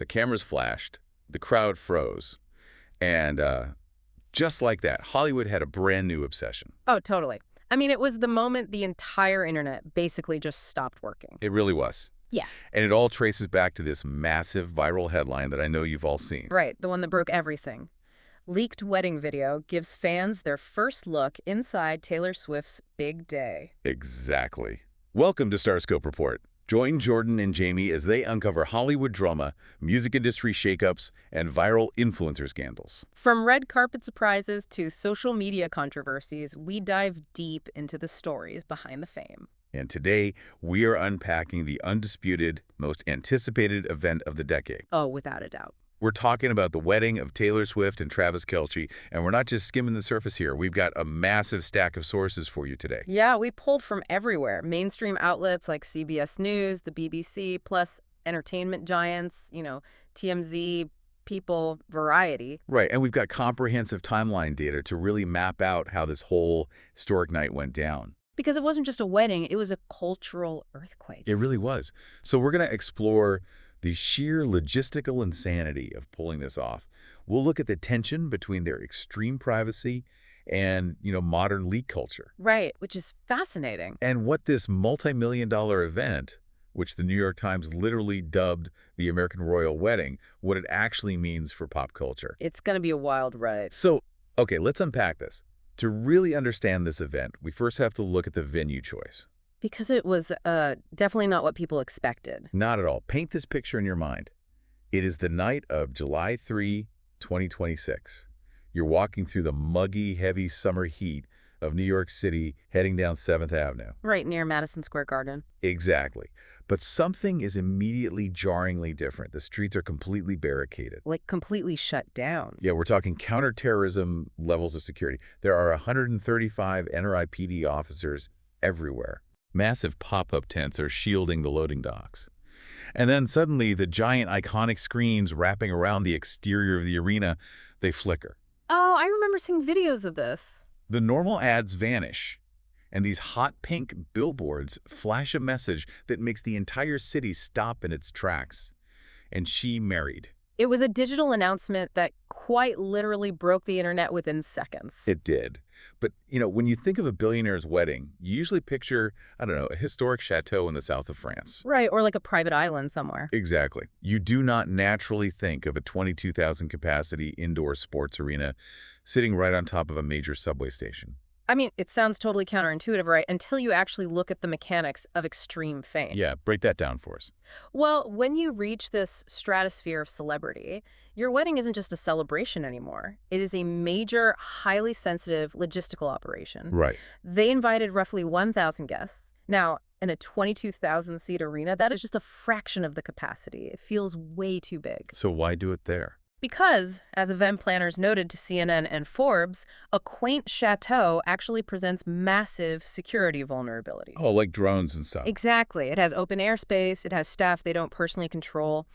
The cameras flashed, the crowd froze, and just like that, Hollywood had a brand new obsession. Oh, totally. I mean, it was the moment the entire internet basically just stopped working. It really was. Yeah. And it all traces back to this massive viral headline that I know you've all seen. Right, the one that broke everything. Leaked wedding video gives fans their first look inside Taylor Swift's big day. Exactly. Welcome to StarScope Report. Join Jordan and Jamie as they uncover Hollywood drama, music industry shakeups, and viral influencer scandals. From red carpet surprises to social media controversies, we dive deep into the stories behind the fame. And today, we are unpacking the undisputed, most anticipated event of the decade. Oh, without a doubt. We're talking about the wedding of Taylor Swift and Travis Kelce, and we're not just skimming the surface here. We've got a massive stack of sources for you today. Yeah, we pulled from everywhere. Mainstream outlets like CBS News, the BBC, plus entertainment giants, TMZ, People, Variety. Right, and we've got comprehensive timeline data to really map out how this whole historic night went down. Because it wasn't just a wedding, it was a cultural earthquake. It really was. So we're going to explore the sheer logistical insanity of pulling this off. We'll look at the tension between their extreme privacy and, modern leak culture. Right, which is fascinating. And what this multi-million-dollar event, which the New York Times literally dubbed the American Royal Wedding, what it actually means for pop culture. It's going to be a wild ride. So, okay, let's unpack this. To really understand this event, we first have to look at the venue choice. Because it was definitely not what people expected. Not at all. Paint this picture in your mind. It is the night of July 3, 2026. You're walking through the muggy, heavy summer heat of New York City, heading down 7th Avenue. Right near Madison Square Garden. Exactly. But something is immediately jarringly different. The streets are completely barricaded. Like completely shut down. Yeah, we're talking counterterrorism levels of security. There are 135 NRIPD officers everywhere. Massive pop-up tents are shielding the loading docks. And then suddenly, the giant iconic screens wrapping around the exterior of the arena, they flicker. Oh, I remember seeing videos of this. The normal ads vanish, and these hot pink billboards flash a message that makes the entire city stop in its tracks. And she married. It was a digital announcement that quite literally broke the internet within seconds. It did. But, when you think of a billionaire's wedding, you usually picture, a historic chateau in the south of France. Right, or like a private island somewhere. Exactly. You do not naturally think of a 22,000 capacity indoor sports arena sitting right on top of a major subway station. I mean, it sounds totally counterintuitive, right? Until you actually look at the mechanics of extreme fame. Yeah, break that down for us. Well, when you reach this stratosphere of celebrity, your wedding isn't just a celebration anymore. It is a major, highly sensitive logistical operation. Right. They invited roughly 1,000 guests. Now, in a 22,000-seat arena, that is just a fraction of the capacity. It feels way too big. So why do it there? Because, as event planners noted to CNN and Forbes, a quaint chateau actually presents massive security vulnerabilities. Oh, like drones and stuff. Exactly. It has open airspace, it has staff they don't personally control.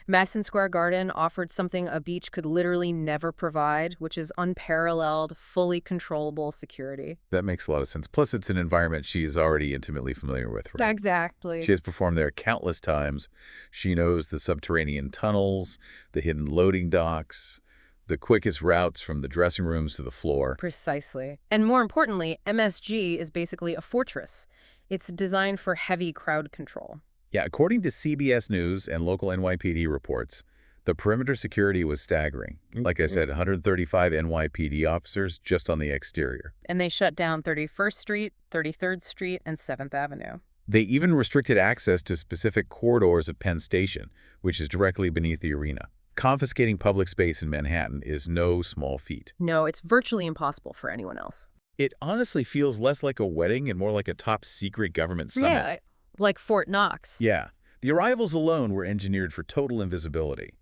Madison Square Garden offered something a beach could literally never provide, which is unparalleled, fully controllable security. That makes a lot of sense. Plus, it's an environment she is already intimately familiar with, right? Exactly. She has performed there countless times. She knows the subterranean tunnels, the hidden loading docks, the quickest routes from the dressing rooms to the floor. Precisely. And more importantly, MSG is basically a fortress. It's designed for heavy crowd control. Yeah, according to CBS News and local NYPD reports, the perimeter security was staggering. Like I said, 135 NYPD officers just on the exterior. And they shut down 31st Street, 33rd Street, and 7th Avenue. They even restricted access to specific corridors of Penn Station, which is directly beneath the arena. Confiscating public space in Manhattan is no small feat. No, it's virtually impossible for anyone else. It honestly feels less like a wedding and more like a top-secret government summit. Yeah, like Fort Knox. Yeah. The arrivals alone were engineered for total invisibility.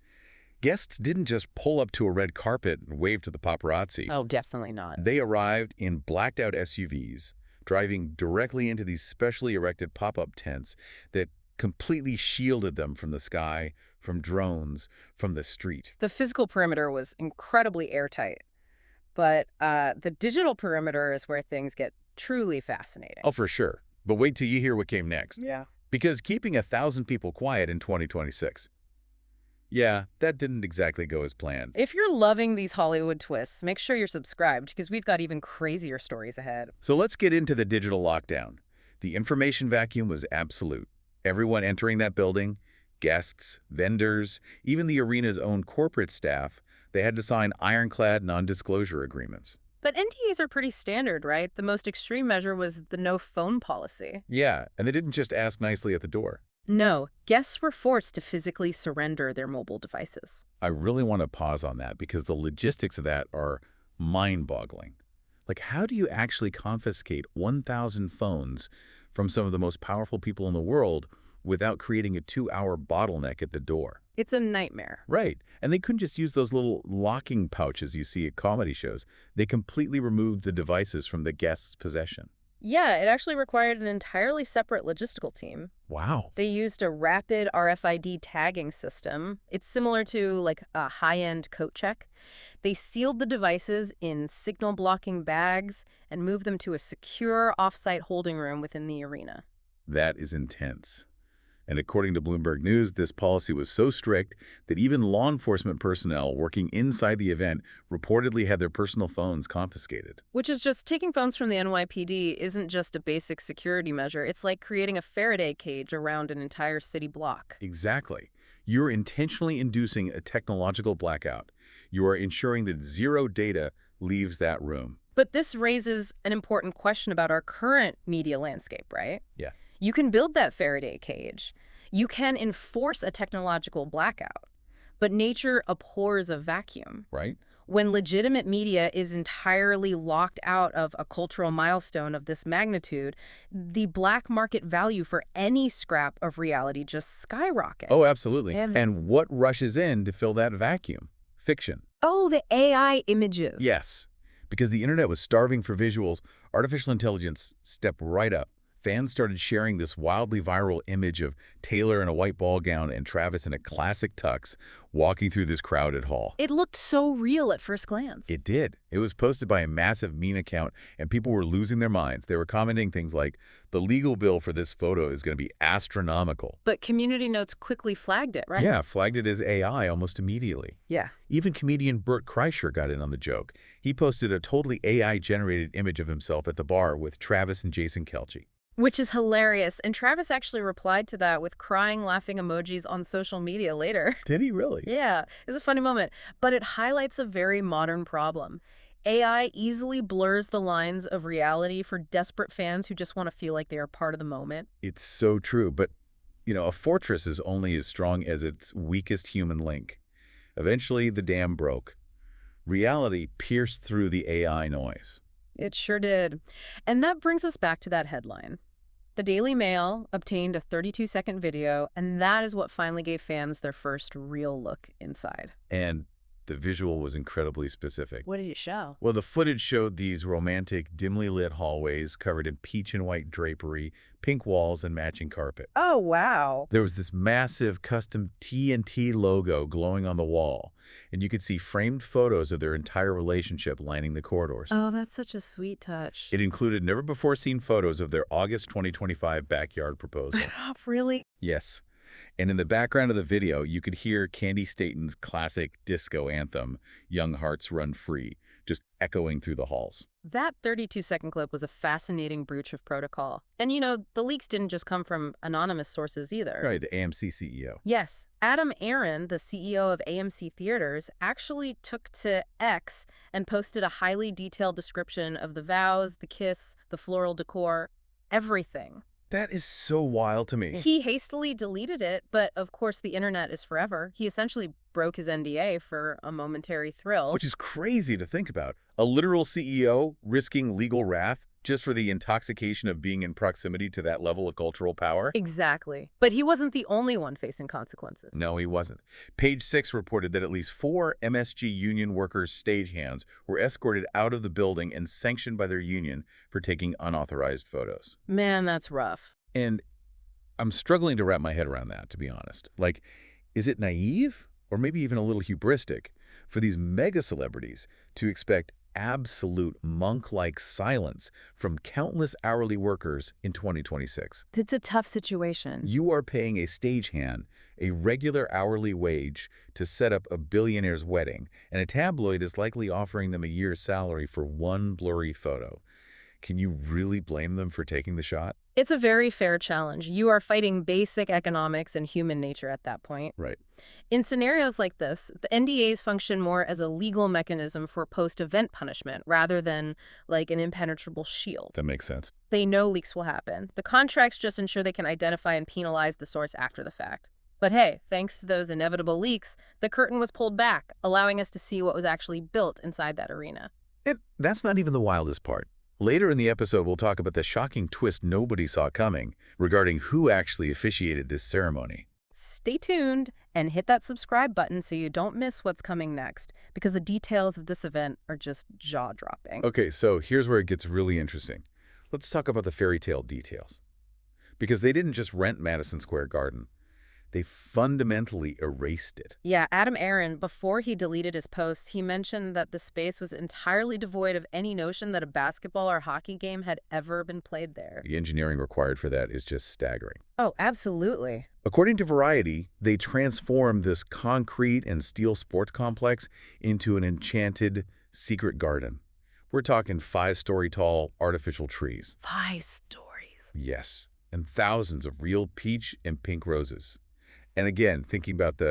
Guests didn't just pull up to a red carpet and wave to the paparazzi. Oh, definitely not. They arrived in blacked-out SUVs, driving directly into these specially erected pop-up tents that completely shielded them from the sky, from drones, from the street. The physical perimeter was incredibly airtight. But the digital perimeter is where things get truly fascinating. Oh, for sure. But wait till you hear what came next. Yeah. Because keeping 1,000 people quiet in 2026, Yeah, that didn't exactly go as planned. If you're loving these Hollywood twists, make sure you're subscribed because we've got even crazier stories ahead. So let's get into the digital lockdown. The information vacuum was absolute. Everyone entering that building, guests, vendors, even the arena's own corporate staff, they had to sign ironclad non-disclosure agreements. But NDAs are pretty standard, right? The most extreme measure was the no phone policy. Yeah, and they didn't just ask nicely at the door. No, guests were forced to physically surrender their mobile devices. I really want to pause on that because the logistics of that are mind-boggling. Like, how do you actually confiscate 1,000 phones from some of the most powerful people in the world without creating a 2-hour bottleneck at the door? It's a nightmare. Right. And they couldn't just use those little locking pouches you see at comedy shows. They completely removed the devices from the guest's possession. Yeah, it actually required an entirely separate logistical team. Wow. They used a rapid RFID tagging system. It's similar to like a high-end coat check. They sealed the devices in signal-blocking bags and moved them to a secure off-site holding room within the arena. That is intense. And according to Bloomberg News, this policy was so strict that even law enforcement personnel working inside the event reportedly had their personal phones confiscated. Which is just taking phones from the NYPD isn't just a basic security measure. It's like creating a Faraday cage around an entire city block. Exactly. You're intentionally inducing a technological blackout. You are ensuring that zero data leaves that room. But this raises an important question about our current media landscape, right? Yeah. You can build that Faraday cage. You can enforce a technological blackout. But nature abhors a vacuum. Right? When legitimate media is entirely locked out of a cultural milestone of this magnitude, the black market value for any scrap of reality just skyrockets. Oh, absolutely. And- And what rushes in to fill that vacuum? Fiction. Oh, the AI images. Yes. Because the internet was starving for visuals, artificial intelligence stepped right up. Fans started sharing this wildly viral image of Taylor in a white ball gown and Travis in a classic tux walking through this crowded hall. It looked so real at first glance. It did. It was posted by a massive meme account, and people were losing their minds. They were commenting things like, the legal bill for this photo is going to be astronomical. But community notes quickly flagged it, right? Yeah, flagged it as AI almost immediately. Yeah. Even comedian Bert Kreischer got in on the joke. He posted a totally AI-generated image of himself at the bar with Travis and Jason Kelce. Which is hilarious. And Travis actually replied to that with crying, laughing emojis on social media later. Did he really? Yeah, it's a funny moment. But it highlights a very modern problem. AI easily blurs the lines of reality for desperate fans who just want to feel like they are part of the moment. It's so true. But, a fortress is only as strong as its weakest human link. Eventually, the dam broke. Reality pierced through the AI noise. It sure did. And that brings us back to that headline. The Daily Mail obtained a 32-second video, and that is what finally gave fans their first real look inside. And the visual was incredibly specific. What did it show? Well, the footage showed these romantic, dimly lit hallways covered in peach and white drapery, pink walls, and matching carpet. Oh, wow. There was this massive custom TNT logo glowing on the wall, and you could see framed photos of their entire relationship lining the corridors. Oh, that's such a sweet touch. It included never-before-seen photos of their August 2025 backyard proposal. Really? Yes. And in the background of the video, you could hear Candi Staton's classic disco anthem, Young Hearts Run Free, just echoing through the halls. That 32-second clip was a fascinating breach of protocol. And the leaks didn't just come from anonymous sources either. Right, the AMC CEO. Yes. Adam Aron, the CEO of AMC Theaters, actually took to X and posted a highly detailed description of the vows, the kiss, the floral decor, everything. That is so wild to me. He hastily deleted it, but of course the internet is forever. He essentially broke his NDA for a momentary thrill. Which is crazy to think about. A literal CEO risking legal wrath just for the intoxication of being in proximity to that level of cultural power? Exactly. But he wasn't the only one facing consequences. No, he wasn't. Page 6 reported that at least 4 MSG union workers' stagehands were escorted out of the building and sanctioned by their union for taking unauthorized photos. Man, that's rough. And I'm struggling to wrap my head around that, to be honest. Like, is it naive or maybe even a little hubristic for these mega celebrities to expect absolute monk-like silence from countless hourly workers in 2026. It's a tough situation. You are paying a stagehand a regular hourly wage to set up a billionaire's wedding, and a tabloid is likely offering them a year's salary for one blurry photo. Can you really blame them for taking the shot? It's a very fair challenge. You are fighting basic economics and human nature at that point. Right. In scenarios like this, the NDAs function more as a legal mechanism for post-event punishment rather than like an impenetrable shield. That makes sense. They know leaks will happen. The contracts just ensure they can identify and penalize the source after the fact. But hey, thanks to those inevitable leaks, the curtain was pulled back, allowing us to see what was actually built inside that arena. And that's not even the wildest part. Later in the episode, we'll talk about the shocking twist nobody saw coming regarding who actually officiated this ceremony. Stay tuned and hit that subscribe button so you don't miss what's coming next, because the details of this event are just jaw-dropping. Okay, so here's where it gets really interesting. Let's talk about the fairy tale details. Because they didn't just rent Madison Square Garden. They fundamentally erased it. Yeah, Adam Aaron, before he deleted his posts, he mentioned that the space was entirely devoid of any notion that a basketball or hockey game had ever been played there. The engineering required for that is just staggering. Oh, absolutely. According to Variety, they transformed this concrete and steel sports complex into an enchanted secret garden. We're talking 5-story tall artificial trees. 5 stories. Yes, and thousands of real peach and pink roses. And again, thinking about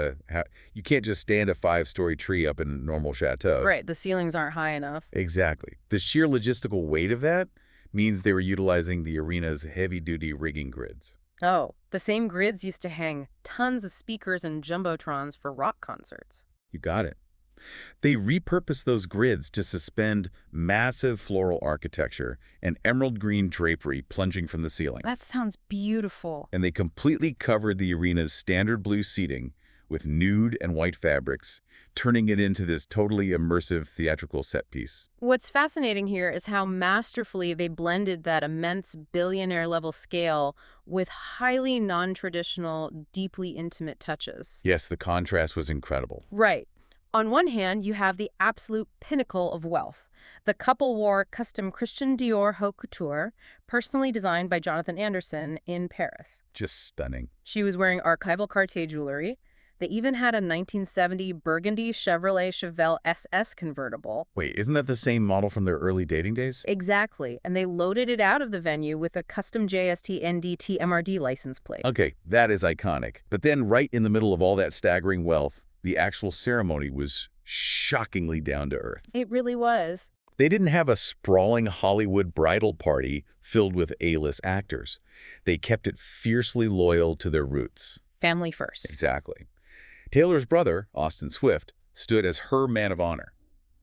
you can't just stand a 5-story tree up in a normal chateau. Right, the ceilings aren't high enough. Exactly. The sheer logistical weight of that means they were utilizing the arena's heavy-duty rigging grids. Oh, the same grids used to hang tons of speakers and jumbotrons for rock concerts. You got it. They repurposed those grids to suspend massive floral architecture and emerald green drapery plunging from the ceiling. That sounds beautiful. And they completely covered the arena's standard blue seating with nude and white fabrics, turning it into this totally immersive theatrical set piece. What's fascinating here is how masterfully they blended that immense billionaire-level scale with highly non-traditional, deeply intimate touches. Yes, the contrast was incredible. Right. On one hand, you have the absolute pinnacle of wealth. The couple wore custom Christian Dior haute couture, personally designed by Jonathan Anderson in Paris. Just stunning. She was wearing archival Cartier jewelry. They even had a 1970 burgundy Chevrolet Chevelle SS convertible. Wait, isn't that the same model from their early dating days? Exactly, and they loaded it out of the venue with a custom JST NDT MRD license plate. Okay, that is iconic. But then right in the middle of all that staggering wealth, the actual ceremony was shockingly down to earth. It really was. They didn't have a sprawling Hollywood bridal party filled with A-list actors. They kept it fiercely loyal to their roots. Family first. Exactly. Taylor's brother, Austin Swift, stood as her man of honor.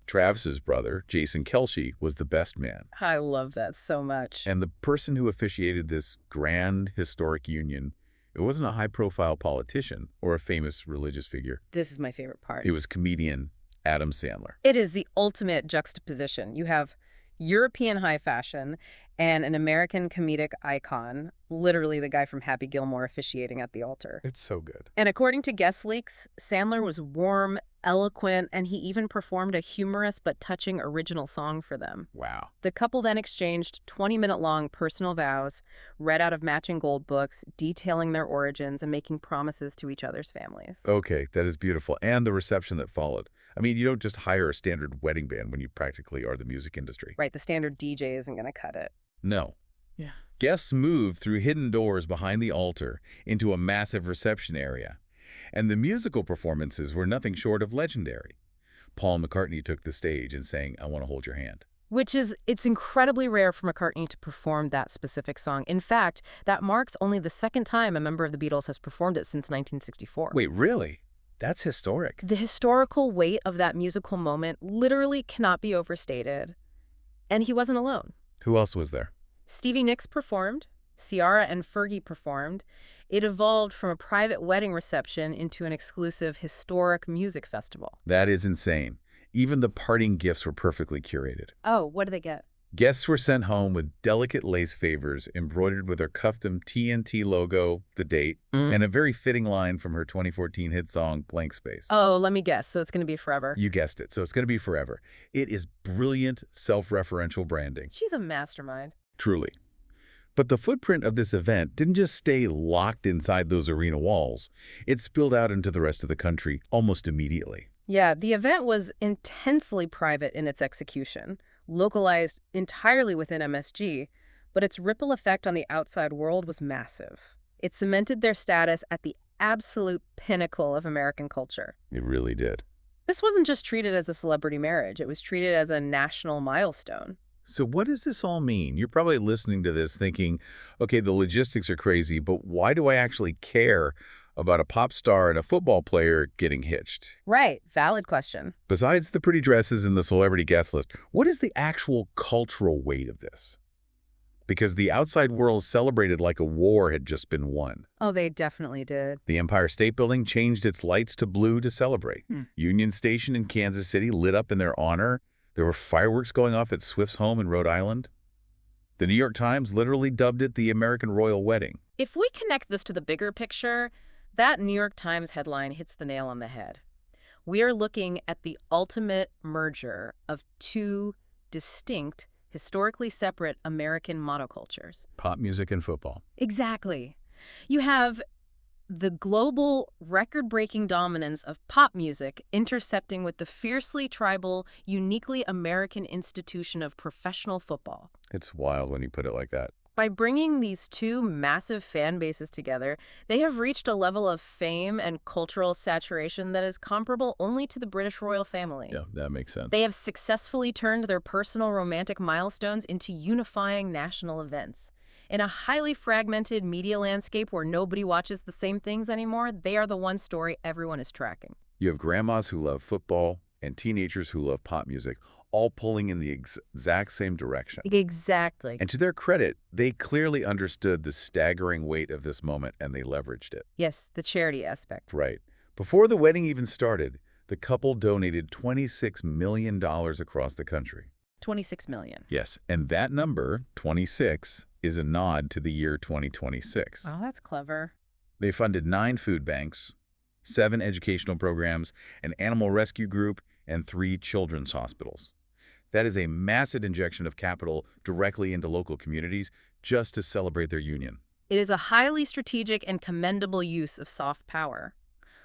Travis's brother, Jason Kelce, was the best man. I love that so much. And the person who officiated this grand historic union, it wasn't a high-profile politician or a famous religious figure. This is my favorite part. It was comedian Adam Sandler. It is the ultimate juxtaposition. You have European high fashion and an American comedic icon, literally the guy from Happy Gilmore officiating at the altar. It's so good. And according to guest leaks, Sandler was warm, eloquent, and he even performed a humorous but touching original song for them. Wow. The couple then exchanged 20-minute-long personal vows, read out of matching gold books, detailing their origins and making promises to each other's families. Okay, that is beautiful. And the reception that followed. I mean, you don't just hire a standard wedding band when you practically are the music industry. Right, the standard DJ isn't going to cut it. No. Yeah. Guests moved through hidden doors behind the altar into a massive reception area. And the musical performances were nothing short of legendary. Paul McCartney took the stage and sang, "I Want to Hold Your Hand." It's incredibly rare for McCartney to perform that specific song. In fact, that marks only the second time a member of the Beatles has performed it since 1964. Wait, really? That's historic. The historical weight of that musical moment literally cannot be overstated. And he wasn't alone. Who else was there? Stevie Nicks performed. Ciara and Fergie performed. It evolved from a private wedding reception into an exclusive historic music festival. That is insane. Even the parting gifts were perfectly curated. Oh, what did they get? Guests were sent home with delicate lace favors embroidered with her custom TNT logo, the date, and a very fitting line from her 2014 hit song, Blank Space. Oh, let me guess. So it's going to be forever. You guessed it. So it's going to be forever. It is brilliant, self-referential branding. She's a mastermind. Truly. But the footprint of this event didn't just stay locked inside those arena walls. It spilled out into the rest of the country almost immediately. Yeah, the event was intensely private in its execution, localized entirely within MSG, but its ripple effect on the outside world was massive. It cemented their status at the absolute pinnacle of American culture. It really did. This wasn't just treated as a celebrity marriage, it was treated as a national milestone. So what does this all mean? You're probably listening to this thinking, okay, the logistics are crazy, but why do I actually care about a pop star and a football player getting hitched? Right, valid question. Besides the pretty dresses and the celebrity guest list, what is the actual cultural weight of this? Because the outside world celebrated like a war had just been won. Oh, they definitely did. The Empire State Building changed its lights to blue to celebrate. Union Station in Kansas City lit up in their honor. There were fireworks going off at Swift's home in Rhode Island. The New York Times literally dubbed it the American Royal Wedding. If we connect this to the bigger picture, that New York Times headline hits the nail on the head. We are looking at the ultimate merger of two distinct, historically separate American monocultures. Pop music and football. Exactly. You have the global record-breaking dominance of pop music intercepting with the fiercely tribal, uniquely American institution of professional football. It's wild when you put it like that. By bringing these two massive fan bases together, they have reached a level of fame and cultural saturation that is comparable only to the British royal family. Yeah, that makes sense. They have successfully turned their personal romantic milestones into unifying national events. In a highly fragmented media landscape where nobody watches the same things anymore, they are the one story everyone is tracking. You have grandmas who love football and teenagers who love pop music, all pulling in the exact same direction. Exactly. And to their credit, they clearly understood the staggering weight of this moment and they leveraged it. Yes, the charity aspect. Right. Before the wedding even started, the couple donated $26 million across the country. 26 million. Yes, and that number, 26, is a nod to the year 2026. Oh, that's clever. They funded 9 food banks, 7 educational programs, an animal rescue group, and 3 children's hospitals. That is a massive injection of capital directly into local communities just to celebrate their union. It is a highly strategic and commendable use of soft power.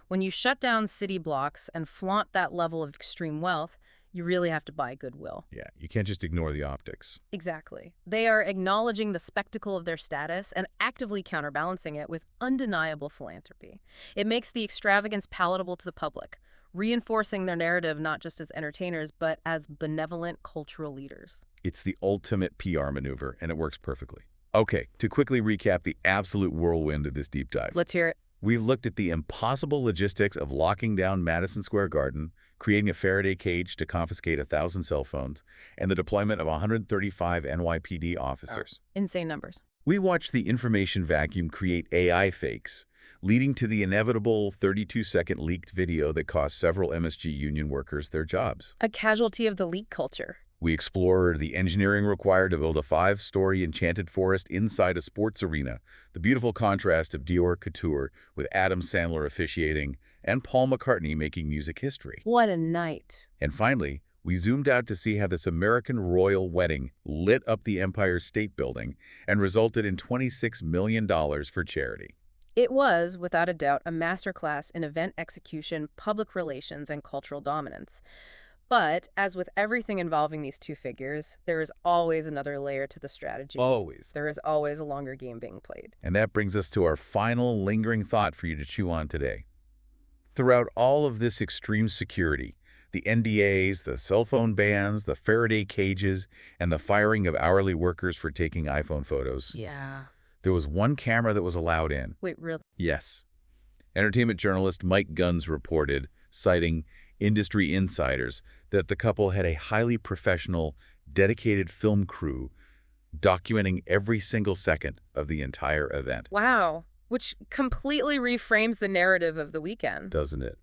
When you shut down city blocks and flaunt that level of extreme wealth, you really have to buy goodwill. Yeah, you can't just ignore the optics. Exactly. They are acknowledging the spectacle of their status and actively counterbalancing it with undeniable philanthropy. It makes the extravagance palatable to the public, reinforcing their narrative not just as entertainers, but as benevolent cultural leaders. It's the ultimate PR maneuver, and it works perfectly. Okay, to quickly recap the absolute whirlwind of this deep dive. Let's hear it. We've looked at the impossible logistics of locking down Madison Square Garden, creating a Faraday cage to confiscate 1,000 cell phones, and the deployment of 135 NYPD officers. Insane numbers. We watched the information vacuum create AI fakes, leading to the inevitable 32-second leaked video that cost several MSG union workers their jobs. A casualty of the leak culture. We explored the engineering required to build a 5-story enchanted forest inside a sports arena, the beautiful contrast of Dior couture with Adam Sandler officiating and Paul McCartney making music history. What a night. And finally, we zoomed out to see how this American royal wedding lit up the Empire State Building and resulted in $26 million for charity. It was, without a doubt, a masterclass in event execution, public relations, and cultural dominance. But, as with everything involving these two figures, there is always another layer to the strategy. Always. There is always a longer game being played. And that brings us to our final lingering thought for you to chew on today. Throughout all of this extreme security, the NDAs, the cell phone bans, the Faraday cages, and the firing of hourly workers for taking iPhone photos, Yeah. there was one camera that was allowed in. Wait, really? Yes. Entertainment journalist Mike Guns reported, citing industry insiders, that the couple had a highly professional, dedicated film crew documenting every single second of the entire event. Wow. Which completely reframes the narrative of the weekend. Doesn't it?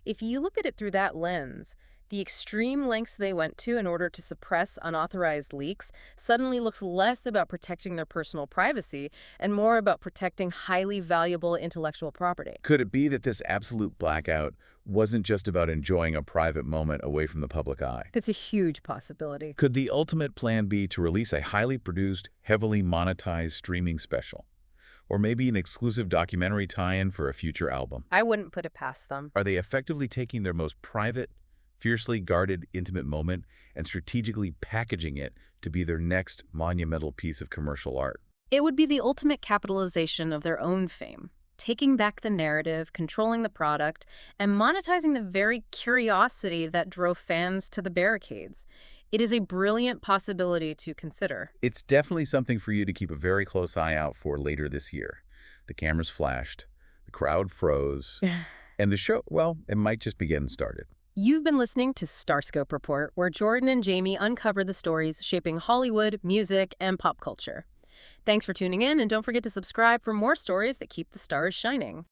If you look at it through that lens, The extreme lengths they went to in order to suppress unauthorized leaks suddenly looks less about protecting their personal privacy and more about protecting highly valuable intellectual property. Could it be that this absolute blackout wasn't just about enjoying a private moment away from the public eye? That's a huge possibility. Could the ultimate plan be to release a highly produced, heavily monetized streaming special? Or maybe an exclusive documentary tie-in for a future album? I wouldn't put it past them. Are they effectively taking their most private, fiercely guarded, intimate moment and strategically packaging it to be their next monumental piece of commercial art? It would be the ultimate capitalization of their own fame, taking back the narrative, controlling the product, and monetizing the very curiosity that drove fans to the barricades. It is a brilliant possibility to consider. It's definitely something for you to keep a very close eye out for later this year. The cameras flashed, the crowd froze, and the show, well, it might just be getting started. You've been listening to StarScope Report, where Jordan and Jamie uncover the stories shaping Hollywood, music, and pop culture. Thanks for tuning in, and don't forget to subscribe for more stories that keep the stars shining.